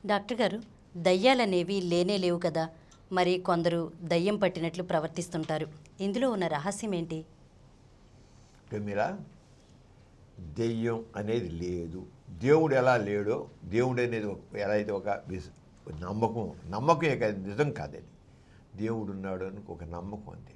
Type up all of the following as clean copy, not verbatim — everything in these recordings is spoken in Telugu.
డాక్టర్ గారు, దయ్యాలనేవి లేనే లేవు కదా. మరి కొందరు దయ్యం పట్టినట్లు ప్రవర్తిస్తుంటారు. ఇందులో ఉన్న రహస్యం ఏంటి? ప్రమిళ, దెయ్యం అనేది లేదు. దేవుడు ఎలా లేడో, దేవుడు అనేది ఎలా అయితే ఒక నమ్మకమే కాదు, నిజం కాదని. దేవుడు ఉన్నాడు అని ఒక నమ్మకం అంతే.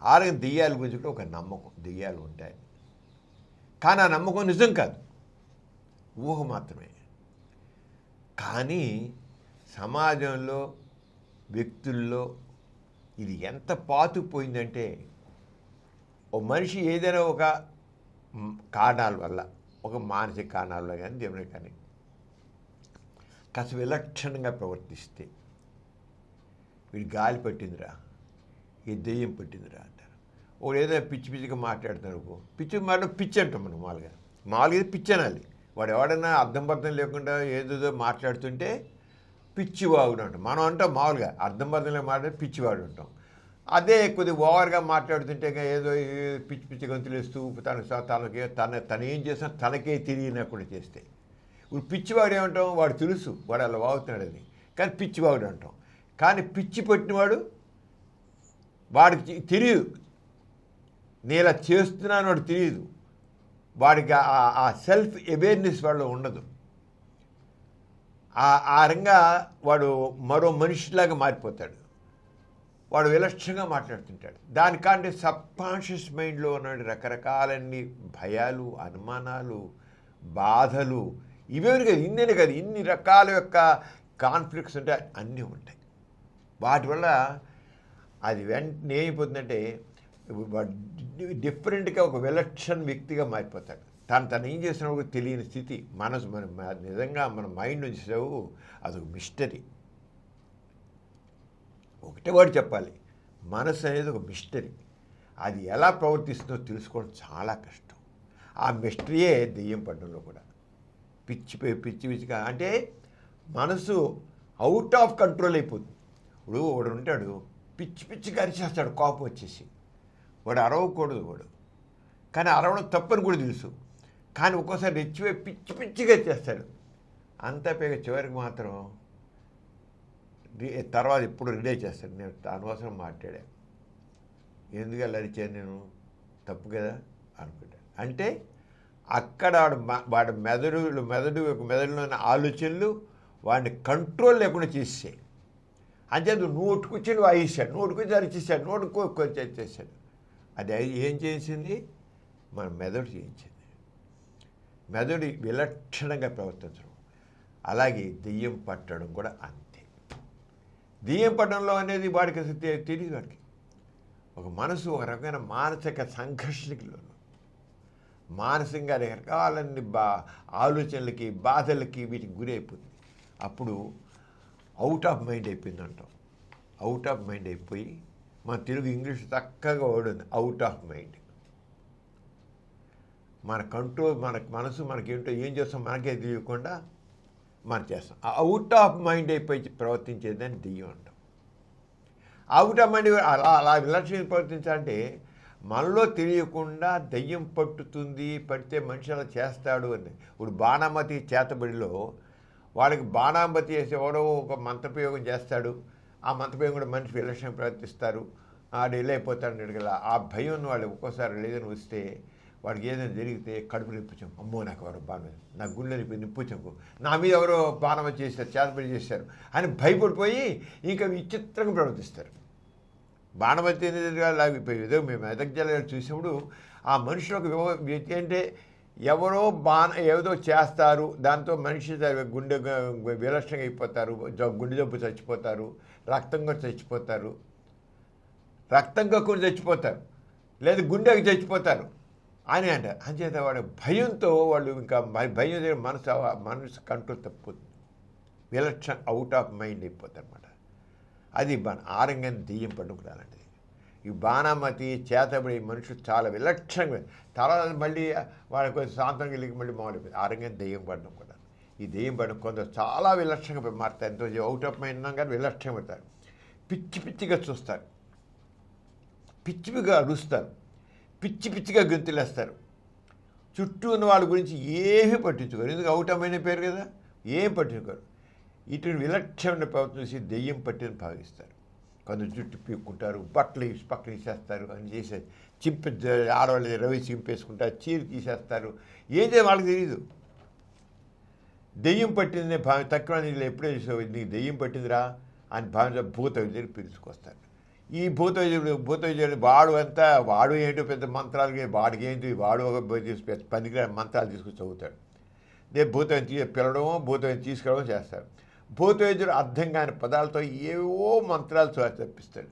ఆరోగ్యం దెయ్యాల గురించి కూడా ఒక నమ్మకం, దెయ్యాలు ఉంటాయని. కానీ ఆ నమ్మకం నిజం కాదు, ఊహ మాత్రమే. కానీ సమాజంలో, వ్యక్తుల్లో ఇది ఎంత పాతుకుపోయిందంటే, ఓ మనిషి ఏదైనా ఒక కారణాల వల్ల, ఒక మానసిక కారణాల వల్ల కానీ దేవుని కానీ కాస్త విలక్షణంగా ప్రవర్తిస్తే, వీడి గాలి పట్టిందిరా, ఈ దెయ్యం పట్టిందిరా అంటారు. వాడు ఏదైనా పిచ్చి పిచ్చిగా మాట్లాడుతున్నారు, పిచ్చి అంటాం మనం. మామూలుగా పిచ్చి అనాలి. వాడు ఎవడన్నా అర్థం పర్థం లేకుండా ఏదేదో మాట్లాడుతుంటే పిచ్చివాగుడు అంటాం. మనం అంటాం మామూలుగా అర్థం పర్థం లేక మాట్లాడితే పిచ్చివాడు అంటాం. అదే కొద్దిగా ఓవర్గా మాట్లాడుతుంటే ఏదో పిచ్చి పిచ్చి గంతులు వేస్తూ తను ఏం చేసినా తనకే తెలియనప్పుడు చేస్తే, ఇప్పుడు పిచ్చివాడు ఏమంటాం, వాడు తెలుసు వాడు అలా వాగుతున్నాడని, కానీ పిచ్చివాడు అంటాం. కానీ పిచ్చి పట్టినవాడు, వాడికి తెలియదు నేను ఇలా చేస్తున్నాను, వాడు తెలియదు. వాడికి ఆ సెల్ఫ్ అవేర్నెస్ వాడిలో ఉండదు. ఆ రంగా వాడు మరో మనిషిలాగా మారిపోతాడు. వాడు విలక్షణంగా మాట్లాడుతుంటాడు. దానికంటే సబ్కాన్షియస్ మైండ్లో ఉన్న రకరకాలన్నీ భయాలు, అనుమానాలు, బాధలు, ఇవేమి కాదు, ఇన్నేనే కాదు, ఇన్ని రకాల యొక్క కాన్ఫ్లిక్ట్స్ ఉంటాయి, అన్నీ ఉంటాయి. వాటి వల్ల అది వెంటనే ఏమైపోతుందంటే డిఫరెంట్గా ఒక విలక్షణ వ్యక్తిగా మారిపోతాడు. తను ఏం చేసినప్పుడు తెలియని స్థితి. నిజంగా మన మైండ్ నుంచి అదొక మిస్టరీ. ఒకటే వాడు చెప్పాలి, మనసు అనేది ఒక మిస్టరీ. అది ఎలా ప్రవర్తిస్తుందో తెలుసుకోవడం చాలా కష్టం. ఆ మిస్టరీయే దెయ్యం పడడంలో కూడా. పిచ్చిగా అంటే మనసు అవుట్ ఆఫ్ కంట్రోల్ అయిపోతుంది. ఇప్పుడు వాడు ఉంటాడు, పిచ్చిగా అరిచేస్తాడు కోపం వచ్చేసి. వాడు అరవకూడదు, కానీ అరవడం తప్పని కూడా తెలుసు. కానీ ఒక్కోసారి రెచ్చిపోయి పిచ్చిగా చేస్తాడు. అంతా పైగా చివరికి మాత్రం తర్వాత ఎప్పుడు రిలైజ్ చేస్తాడు, నేను అనవసరం మాట్లాడా, ఎందుకు అలా అరిచాను నేను, తప్పు కదా అనుకుంటాడు. అంటే అక్కడ వాడి మెదడులోని ఆలోచనలు వాడిని కంట్రోల్ లేకుండా చేసేసాయి. అంచేది నోటుకొచ్చి వాయిస్తాడు, నోటుకొచ్చి అరిచేసాడు, నోటుకొచ్చి చేశాడు. అది ఏం చేసింది? మన మెదడు చేయించింది. మెదడు విలక్షణంగా ప్రవర్తించడం. అలాగే దెయ్యం పట్టడం కూడా అంతే. దెయ్యం పట్టడంలో అనేది వాడికి అసలు తెలియదు. వాడికి ఒక మనసు ఒక రకమైన మానసిక సంఘర్షణకి లోను, మానసికంగా రకరకాలన్నీ ఆలోచనలకి, బాధలకి, వీటికి గురి అయిపోతుంది. అప్పుడు అవుట్ ఆఫ్ మైండ్ అయిపోయింది అంటాం. అవుట్ ఆఫ్ మైండ్ అయిపోయి, మన తెలుగు ఇంగ్లీష్ చక్కగా వాడుంది, అవుట్ ఆఫ్ మైండ్. మన కంట్రోల్, మనసు మనకేంటో ఏం చేస్తాం మనకే తెలియకుండా మనం చేస్తాం. అవుట్ ఆఫ్ మైండ్ అయిపోయి ప్రవర్తించేదని దెయ్యం అంటాం. అవుట్ ఆఫ్ మైండ్ అలా విలక్షణ ప్రవర్తించాలంటే మనలో తెలియకుండా దెయ్యం పట్టుతుంది, పడితే మనిషి అలా చేస్తాడు అని. ఇప్పుడు బాణామతి చేతబడిలో వాళ్ళకి బాణామతి వేసి ఎవడో ఒక మంత్రప్రయోగం చేస్తాడు. ఆ మంత్రప్రయోగం కూడా మనిషి విలక్షణ ప్రవర్తిస్తారు, ఆడు వెళ్ళైపోతాడు అడగల. ఆ భయం వాళ్ళు ఒక్కోసారి లేదని వస్తే, వాడికి ఏదైనా జరిగితే కడుపు నిప్పుచాం, అమ్మో నాకు ఎవరో బాణం, నా గుండె నిప్పుచాము, నా మీద ఎవరో బాణం చేశారు, చేతబడి చేశారు అని భయపడిపోయి ఇంకా విచిత్రంగా ప్రవర్తిస్తారు. బాణమతి అనేది ఏదో మేము మెదక్ జిల్లాలో చూసినప్పుడు ఆ మనుషులకు అంటే ఎవరో ఏదో చేస్తారు, దాంతో మనిషి గుండె విలక్షణంగా అయిపోతారు, గుండె జబ్బు చచ్చిపోతారు, రక్తంగా చచ్చిపోతారు, రక్తంగా కూడా చచ్చిపోతారు, లేదా గుండెకి చచ్చిపోతారు అని అంటారు. అంచేత వాడు భయంతో వాళ్ళు ఇంకా భయం మనసు కంట్రోల్ తప్పుతుంది, విలక్షణ అవుట్ ఆఫ్ మైండ్ అయిపోతారు అన్నమాట. అది ఆరంగాన్ని దెయ్యం పట్టుకురాలండి. ఈ బాణామతి చేతబడి మనుషులు చాలా విలక్షణంగా, తర్వాత మళ్ళీ వాళ్ళకి కొంచెం శాంతంగా వెళ్ళి మళ్ళీ మామూలు ఆరంగాన్ని దెయ్యం పడడం కూడా. ఈ దెయ్యం పడడం కొందరు చాలా విలక్షణంగా మారుతారు. ఎంతో అవుట్ ఆఫ్ మైండ్ ఉన్నాం కానీ విలక్షణంగా పడతారు. పిచ్చిగా చూస్తారు, పిచ్చిగా అరుస్తారు, పిచ్చిగా గొంతులేస్తారు. చుట్టూ ఉన్న వాళ్ళ గురించి ఏమీ పట్టించుకోరు. ఎందుకు అవుట్ ఆఫ్ మైండ్ పేరు కదా, ఏం పట్టించుకోరు. ఇటువంటి విలక్షణ ప్రవర్తన చూసి దెయ్యం పట్టిన భావిస్తారు. కొందరు జుట్టు పీక్కుంటారు, బట్టలు పక్కన తీసేస్తారు, అని చేసే ఆడవాళ్ళు రవి చింపేసుకుంటారు, చీర తీసేస్తారు. ఏం చేయాలి వాళ్ళకి తెలియదు. దెయ్యం పట్టిందనే తక్కువ నీళ్ళు ఎప్పుడే చూసావు, నీకు దెయ్యం పట్టిందిరా అని భావించ భూత విద్యను పిలుచుకొస్తారు. ఈ భూత విద్యుడు వాడు ఏంటో పెద్ద మంత్రాలకి వాడికి ఏంటి, వాడు ఒక పనికిరాని మంత్రాలు తీసుకొచ్చి చదువుతాడు. భూతం పిలవడమో భూతం తీసుకురావడం చేస్తారు. భూత వైద్యుడు అర్థం కాని పదాలతో ఏవో మంత్రాలు తెప్పిస్తాడు,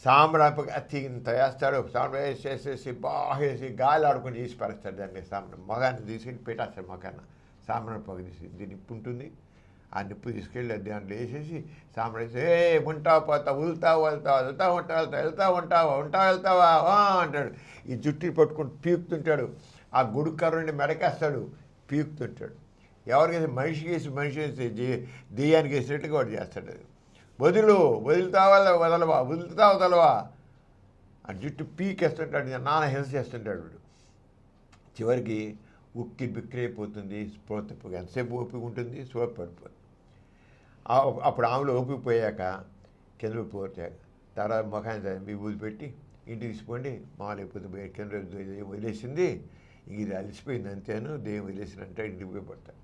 సాంబ్రాణి ఇంత వేస్తాడు, సాంబ్రాణి వేసేసి బాగా వేసి గాలి ఆడుకొని చేసి పరేస్తాడు. దాన్ని మగాన్ని తీసుకెళ్ళి పెట్టేస్తాడు. మగాన్ని సాంబ్రాణి పొగ తీసి దీని నిప్పు ఉంటుంది, ఆ నిప్పు తీసుకెళ్ళి దాంట్లో వేసేసి సాంబ్రాణి ఉంటావు పోతావు, వెళ్తావా అంటాడు. ఈ జుట్టు పట్టుకొని పీకుతుంటాడు, ఆ గుడి కర్రని మెడకేస్తాడు, పీకుతుంటాడు. ఎవరికైతే మనిషికి వేసి దెయ్యానికి వేసినట్టుగా వాడు చేస్తాడు. వదులుతావా ఆ జుట్టు పీకేస్తుంటాడు, నాన్న హింస చేస్తుంటాడు వాడు. చివరికి ఉక్కి బిక్కిరైపోతుంది, స్పృహ తప్పు. ఎంతసేపు ఓపిక ఉంటుంది, స్పృహ పడిపోతుంది. అప్పుడు ఆమెలో ఓపిక పోయాక కింద పోతాక తర్వాత ముఖాన్ని విభూతి పెట్టి ఇంటికి తీసుకోండి, మాలైపోతుంది, కింద వదిలేసింది, ఇది అలసిపోయింది అంతేను, దేవుడు వదిలేసినంటే ఇంటికి పోయి పడతాడు.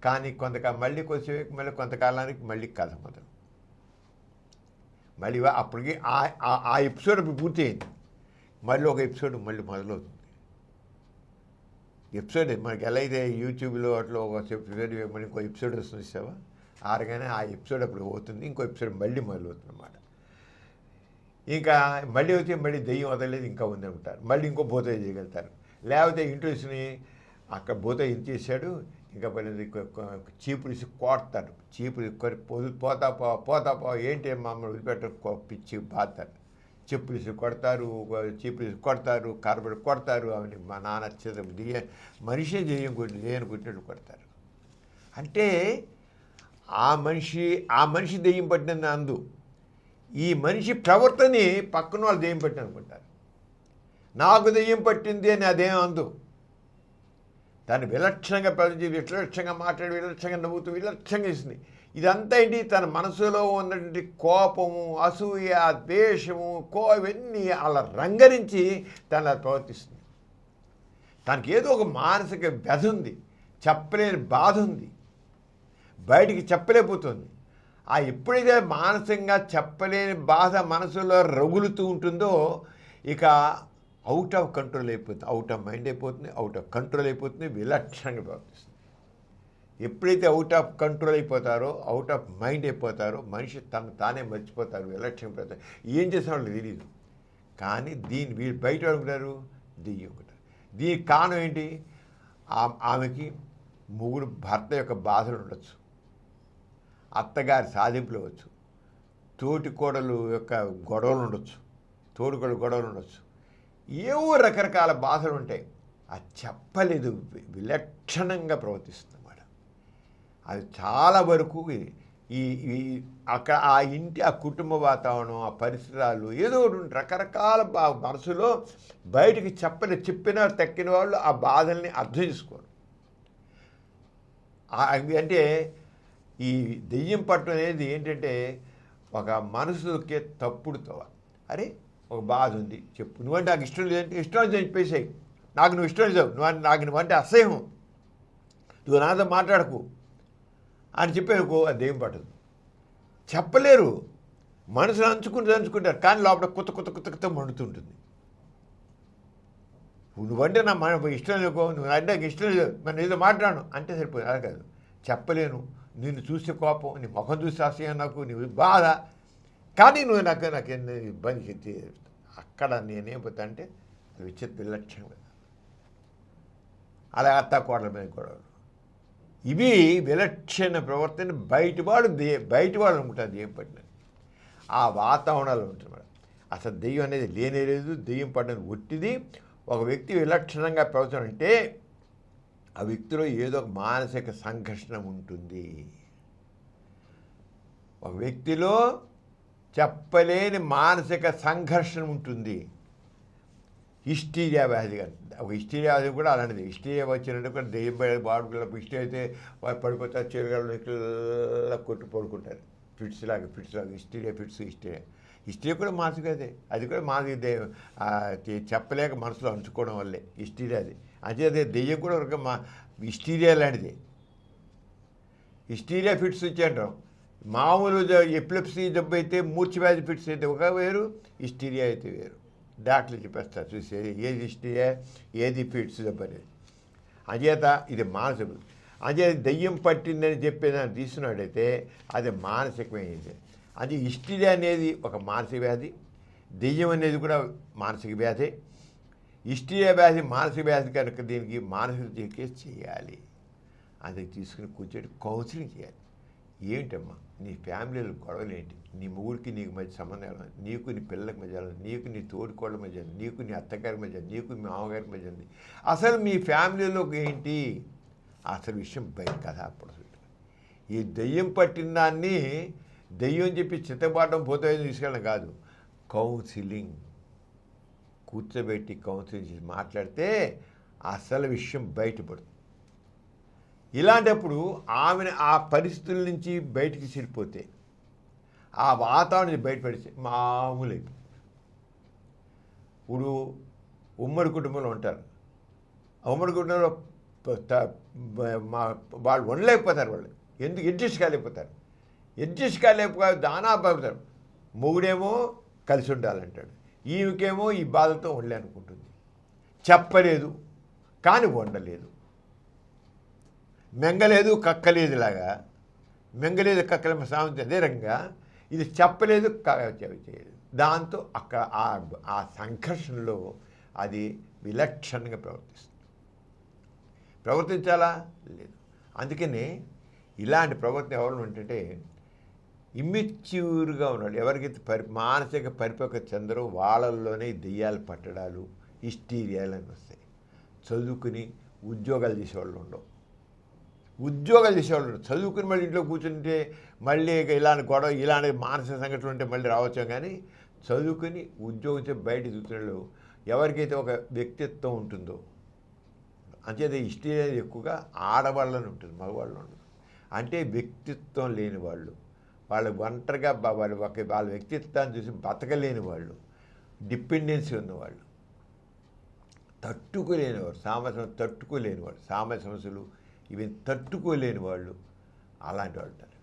కానీ మళ్ళీ కొంతకాలానికి మళ్ళీ కథ మొదలు. మళ్ళీ అప్పటికి ఆ ఎపిసోడ్ పూర్తయింది, మళ్ళీ ఒక ఎపిసోడ్ మళ్ళీ మొదలవుతుంది. ఎపిసోడ్ మనకి ఎలా అయితే యూట్యూబ్లో అట్లా ఒక ఎపిసోడ్ మళ్ళీ ఇంకో ఎపిసోడ్ వస్తుంది ఇస్తావా, ఆరగానే ఆ ఎపిసోడ్ అప్పుడు అవుతుంది, ఇంకో ఎపిసోడ్ మళ్ళీ మొదలవుతుంది అన్నమాట. ఇంకా మళ్ళీ వచ్చి మళ్ళీ దెయ్యం వదలలేదు, ఇంకా ఉంది అంటారు, మళ్ళీ ఇంకో భూత చేయగలుగుతారు. లేకపోతే ఇంట్రెస్ట్ని అక్కడ భూత ఇంత చేశాడు, ఇంకా చీపులు ఇసి కొడతారు, చీపులు పోతా ఏంటి మమ్మల్ని వదిలిపెట్ట పిచ్చి బాతారు, చెప్పులు ఇసి కొడతారు, చీపులు ఇసి కొడతారు, కర్రబడి కొడతారు. అవన్నీ మా నాన్న మనిషే దెయ్యం కొట్టినట్టు కొడతారు. అంటే ఆ మనిషి దెయ్యం పట్టిన అందు, ఈ మనిషి ప్రవర్తనని పక్కన వాళ్ళు దెయ్యం పట్టిన అనుకుంటారు. నాకు దెయ్యం పట్టింది అని అదేం అందు. దాన్ని విలక్షణంగా ప్రజలు విలక్షణంగా మాట్లాడి విలక్షణంగా నవ్వుతూ విలక్షణంగా ఇస్తుంది. ఇదంతా ఏంటి, తన మనసులో ఉన్నటువంటి కోపము, అసూయ, ద్వేషము, ఇవన్నీ అలా రంగరించి తను ప్రవర్తిస్తుంది. తనకి ఏదో ఒక మానసిక వ్యధ ఉంది, చెప్పలేని బాధ ఉంది, బయటికి చెప్పలేకపోతుంది. ఆ ఎప్పుడైతే మానసికంగా చెప్పలేని బాధ మనసులో రగులుతూ ఉంటుందో ఇక అవుట్ ఆఫ్ కంట్రోల్ అయిపోతుంది, అవుట్ ఆఫ్ మైండ్ అయిపోతుంది, అవుట్ ఆఫ్ కంట్రోల్ అయిపోతుంది, విలక్షణంగా ప్రవర్తిస్తుంది. ఎప్పుడైతే అవుట్ ఆఫ్ కంట్రోల్ అయిపోతారో, అవుట్ ఆఫ్ మైండ్ అయిపోతారో, మనిషి తానే మర్చిపోతారు, విలక్షణంగా పోతారు. ఏం చేసిన వాళ్ళకి తెలియదు. కానీ వీళ్ళు బయట అనుకుంటారు, దెయ్యం అనుకుంటారు. దీనికి కారణం ఏంటి, ఆమెకి భర్త యొక్క బాధలు ఉండొచ్చు, అత్తగారి సాధింపులు అవ్వచ్చు, తోటికోడలు యొక్క గొడవలు ఉండొచ్చు, తోటికోడలు గొడవలు ఉండొచ్చు, ఏవో రకరకాల బాధలు ఉంటాయి. అది చెప్పలేదు, విలక్షణంగా ప్రవర్తిస్తుంది అన్నమాట. అది చాలా వరకు అక్కడ ఆ ఇంటి ఆ కుటుంబ వాతావరణం, ఆ పరిసరాలు ఏదో రకరకాల మనసులో బయటికి చెప్పిన తక్కిన వాళ్ళు ఆ బాధల్ని అర్థం చేసుకోరు. అంటే ఈ దెయ్యం పట్టు అనేది ఏంటంటే ఒక మనసుకే తప్పుడుతో, అరే ఒక బాధ ఉంది చెప్పు, నువ్వంటే నాకు ఇష్టం లేదంటే ఇష్టం లేదు చెప్పేసాయి, నాకు నువ్వు ఇష్టం లేదు, నాకు నువ్వంటే అసహ్యం, నువ్వు నాతో మాట్లాడకు అని చెప్పేనుకో, అది దెయ్యం పట్టదు. చెప్పలేరు, మనసును అంచుకుంటారు, కానీ లోపల కొత్త మండుతుంటుంది. నువ్వంటే నా ఇష్టం లేకో, నువ్వు అంటే నాకు ఇష్టం లేదు, మనం ఏదో మాట్లాడను అంటే సరిపోయింది. అలా కాదు, చెప్పలేను, నిన్ను చూసే కోపం, నీ ముఖం చూసి అసహ్యం, నాకు నీ బాధ, కానీ నువ్వు నాకు ఇబ్బంది. అక్కడ నేనేపోతా అంటే విలక్షణంగా అలా అత్త కోడల మీద గొడవలు, ఇవి విలక్షణ ప్రవర్తన. బయటి వాళ్ళు అనుకుంటారు దెయ్యం పట్టినది, ఆ వాతావరణాలు ఉంటున్నారు. అసలు దెయ్యం అనేది లేనే లేదు, దెయ్యం పట్టినది ఒట్టిది. ఒక వ్యక్తి విలక్షణంగా ప్రవర్తన అంటే ఆ వ్యక్తిలో ఏదో ఒక మానసిక సంఘర్షణ ఉంటుంది. ఒక వ్యక్తిలో చెప్పలేని మానసిక సంఘర్షణ ఉంటుంది. హిస్టీరియా వ్యాధి కానీ ఒక హిస్టీరియా వ్యాధి కూడా అలాంటిది. హిస్టీరియా వచ్చినట్టు కూడా దెయ్యం బాడుగుల హిస్టీ అయితే వాళ్ళు పడిపోతారు, చెరుగలు ఇట్లా కొట్టు పడుకుంటారు. ఫిట్స్ లాగా హిస్టీరియా హిస్టీరియా కూడా మానసిక అది కూడా మానసిక చెప్పలేక మనసులో అంచుకోవడం వల్లే హిస్టీరియా అది. అదే దెయ్యం కూడా ఒక హిస్టీరియా లాంటిది. హిస్టీరియా ఫిట్స్ వచ్చాయంటాం. మామూలు ఎపిలెప్సీ జబ్బు అయితే మూర్ఛ వ్యాధి ఫిట్స్ అయితే ఒక వేరు, హిస్టీరియా అయితే వేరు. డాక్టర్లు చెప్పేస్తారు చూసేది ఏది హిస్టీరియా ఏది ఫిట్స్ జబ్బు అనేది. అంచేత ఇది మానసిక. అంచేత దెయ్యం పట్టిందని చెప్పేదాన్ని తీసుకున్నట్టయితే అది మానసికమైనది. అది హిస్టీరియా అనేది ఒక మానసిక వ్యాధి, దెయ్యం అనేది కూడా మానసిక వ్యాధి. హిస్టీరియా వ్యాధి మానసిక వ్యాధి కనుక దీనికి మానసిక చికిత్స చేయాలి. అది తీసుకుని కూర్చొని కౌన్సిలింగ్ చేయాలి. ఏంటమ్మా నీ ఫ్యామిలీలో గొడవలు ఏంటి, నీ మొగుడికి నీకు మధ్య సంబంధం, నీకు నీ పిల్లలకి మధ్య, నీకు నీ తోడుకోళ్ళ మధ్య, నీకు నీ అత్తగారి మధ్య, నీకు మీ మామగారి మధ్య ఉంది, అసలు మీ ఫ్యామిలీలో ఏంటి అసలు విషయం బయట కదా. అప్పుడు ఈ దెయ్యం పట్టిన దాన్ని దెయ్యం చెప్పి చిత్తబాటం పోతే తీసుకెళ్ళడం కాదు, కౌన్సిలింగ్ కూర్చోబెట్టి కౌన్సిలింగ్ చేసి మాట్లాడితే అసలు విషయం బయటపడుతుంది. ఇలాంటప్పుడు ఆమెను ఆ పరిస్థితుల నుంచి బయటికి వెళ్ళిపోతే ఆ వాతావరణం నుంచి బయటపడితే మామూలు అయిపోతుంది. ఇప్పుడు ఉమ్మడి కుటుంబంలో ఉంటారు. ఆ ఉమ్మడి కుటుంబంలో వాళ్ళు ఉండలేకపోతారు. వాళ్ళు ఎందుకు అడ్జస్ట్ కాలేకపోతారు. దానా బాగుతారు. మొగుడేమో కలిసి ఉండాలంటాడు, ఈమెకేమో ఈ బాధతో ఉండలే అనుకుంటుంది. చెప్పలేదు కానీ ఉండలేదు. మెంగలేదు కక్కలేదులాగా, మెంగలేదు కక్కలేమో సామెత అదే రకంగా ఇది చెప్పలేదు చేయలేదు. దాంతో అక్కడ ఆ సంఘర్షణలో అది విలక్షణంగా ప్రవర్తించాలా లేదు. అందుకని ఇలాంటి ప్రవర్తన ఎవరు ఉంటుంటే ఇమ్మెచ్యూర్గా ఉన్నాడు. ఎవరికైతే మానసిక పరిపక్వత చెందరో వాళ్ళల్లోనే దెయ్యాలు పట్టడాలు హిస్టీరియాలు అని వస్తాయి. చదువుకుని ఉద్యోగాలు చేసేవాళ్ళు ఉండవు. చదువుకుని మళ్ళీ ఇంట్లో కూర్చుంటే మళ్ళీ ఇలాంటి గొడవ ఇలాంటి మానసిక సంఘటనలు ఉంటే మళ్ళీ రావచ్చు. కానీ చదువుకుని ఉద్యోగం చెప్పి బయట చూస్తున్నారు ఎవరికైతే ఒక వ్యక్తిత్వం ఉంటుందో, అంచేది హిస్టరీ అనేది ఎక్కువగా ఆడవాళ్ళని ఉంటుంది, మగవాళ్ళు ఉండదు. అంటే వ్యక్తిత్వం లేని వాళ్ళు, వాళ్ళు ఒంటరిగా వాళ్ళ వ్యక్తిత్వాన్ని చూసి బతకలేని వాళ్ళు, డిపెండెన్సీ ఉన్నవాళ్ళు, తట్టుకోలేనివాడు, సామాజిక సమస్యలు ఇవి తట్టుకోలేని వాళ్ళు, అలాంటి వాళ్ళు ఉంటారు.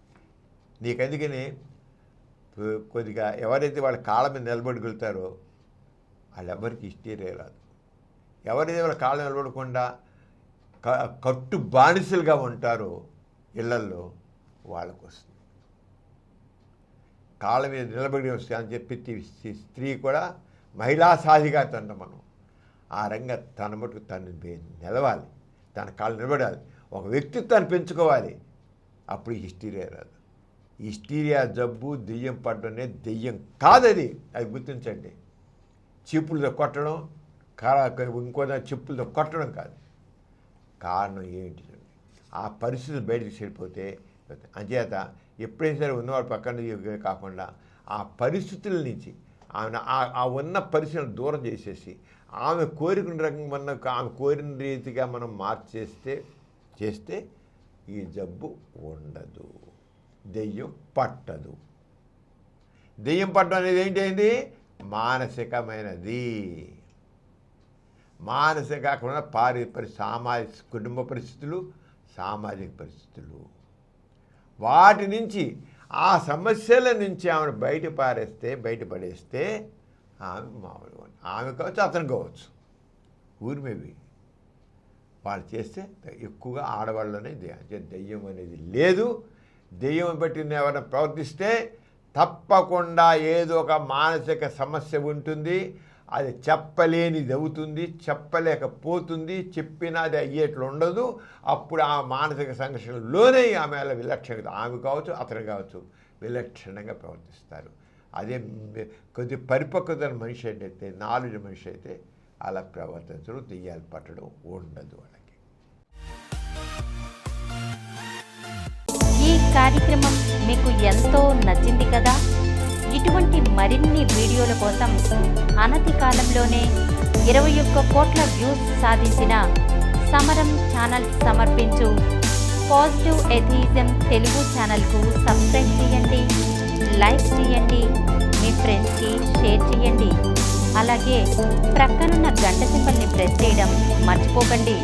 నీకు అందుకని కొద్దిగా ఎవరైతే వాళ్ళ కాళ్ళ మీద నిలబడగలుగుతారో వాళ్ళెవ్వరికి హిస్టీరియా రాదు. ఎవరైతే వాళ్ళ కాళ్ళ నిలబడకుండా కట్టు బానిసలుగా ఉంటారో ఇళ్లల్లో వాళ్ళకు వస్తుంది. కాళ్ళ మీద నిలబడి వస్తే అని చెప్పి స్త్రీ కూడా మహిళా సాధికారత అంటాం మనం. ఆ రంగా తన మటుకు తను నిలవాలి, తన కాళ్ళు నిలబడాలి, ఒక వ్యక్తిత్వాన్ని పెంచుకోవాలి. అప్పుడు హిస్టీరియా రాదు. హిస్టీరియా జబ్బు దెయ్యం పడడం అనేది దెయ్యం కాదది, అది గుర్తించండి. చెప్పులతో కొట్టడం, ఇంకో చెప్పులతో కొట్టడం కాదు. కారణం ఏంటి? ఆ పరిస్థితులు బయటికి చెడిపోతే అంచేత ఎప్పుడైనా సరే ఉన్నవాడు పక్కన కాకుండా ఆ పరిస్థితుల నుంచి ఆ ఉన్న పరిస్థితులను దూరం చేసేసి ఆమె కోరికల రకంగా ఆమె కోరిన రీతిగా మనం చేస్తే ఈ జబ్బు ఉండదు, దెయ్యం పట్టదు. దెయ్యం పట్టడం అనేది ఏంటి? మానసికమైనది. మానసిక కాకుండా కుటుంబ పరిస్థితులు, సామాజిక పరిస్థితులు, వాటి నుంచి ఆ సమస్యల నుంచి ఆమెను బయటపడేస్తే ఆమె మామూలుగా ఆమె కావచ్చు, అతను కావచ్చు, ఊరిమేవి వాళ్ళు చేస్తే ఎక్కువగా ఆడవాళ్ళనే దెయ్యం అనేది లేదు. దెయ్యం బట్టి ఎవరైనా ప్రవర్తిస్తే తప్పకుండా ఏదో ఒక మానసిక సమస్య ఉంటుంది. అది చెప్పలేనిది అవుతుంది, చెప్పలేకపోతుంది, చెప్పినా అది అయ్యేట్లు ఉండదు. అప్పుడు ఆ మానసిక సంఘర్షణలోనే ఆమె విలక్షణంగా, ఆమె కావచ్చు అతను కావచ్చు, విలక్షణంగా ప్రవర్తిస్తారు. అదే కొద్ది పరిపక్వత మనిషి అయితే, నాలెడ్జ్ మనిషి అయితే అలా ప్రవర్తించడం, దెయ్యాలు పట్టడం ఉండదు వాళ్ళకి. ఈ కార్యక్రమం మీకు ఎంతో నచ్చింది కదా. ఇటువంటి మరిన్ని వీడియోల కోసం అనతి కాలంలోనే 21 కోట్ల వ్యూస్ సాధించిన సమరం ఛానల్ సమర్పించు పాజిటివ్ ఎథియిజం తెలుగు ఛానల్కు సబ్స్క్రైబ్ చేయండి, లైక్ చేయండి, మీ ఫ్రెండ్స్కి షేర్ చేయండి. అలాగే ప్రక్కనున్న గంట సింబల్ని ప్రెస్ చేయడం మర్చిపోకండి.